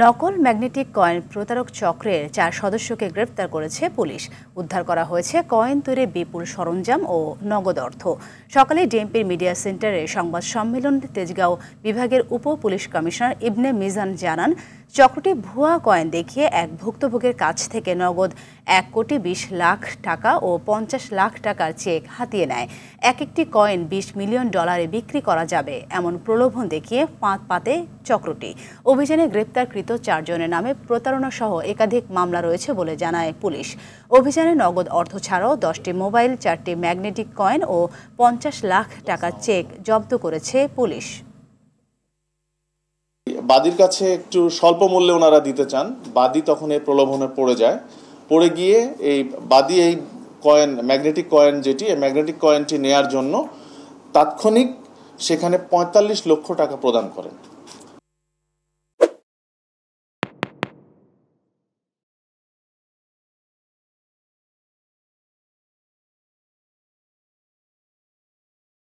নকল magnetic coin প্রতারক চক্রের 4 সদস্যকে গ্রেফতার করেছে পুলিশ। উদ্ধার করা হয়েছে কয়েন তৈরির বিপুল সরঞ্জাম ও নগদ অর্থ। সকালে ডিএমপির মিডিয়া সেন্টারে সংবাদ সম্মেলন তেজগাঁও বিভাগের উপ পুলিশ কমিশনার ইবনে মিজান জানান, চক্রটি ভুয়া কয়েন দেখিয়ে এক ভুক্তভোগীর কাছ থেকে নগদ 1,20,00,000 টাকা ও 50 লাখ টাকার চেক হাতিয়ে নেয়। একটি কয়েন $20 মিলিয়ন বিক্রি করা যাবে এমন প্রলোভন দেখিয়ে ফাঁদ পাতে চক্রটি। অভিযানে গ্রেপ্তারকৃত 4 জনের নামে প্রতারণা সহ একাধিক মামলা রয়েছে বলে জানায় পুলিশ। অভিযানে নগদ অর্থ ছাড়াও 10টি মোবাইল, 4টি ম্যাগনেটিক কয়েন ও 50 লাখ টাকার চেক জব্দ করেছে পুলিশ। বাদীর কাছে একটু স্বল্প মূল্যে ওনারা দিতে চান। বাদী তখন এই প্রলোভনে পড়ে গিয়ে এই বাদী এই কয়েন ম্যাগনেটিক কয়েন এই ম্যাগনেটিক কয়েনটি নেয়ার জন্য তাৎক্ষণিক সেখানে 45 লক্ষ টাকা প্রদান করেন।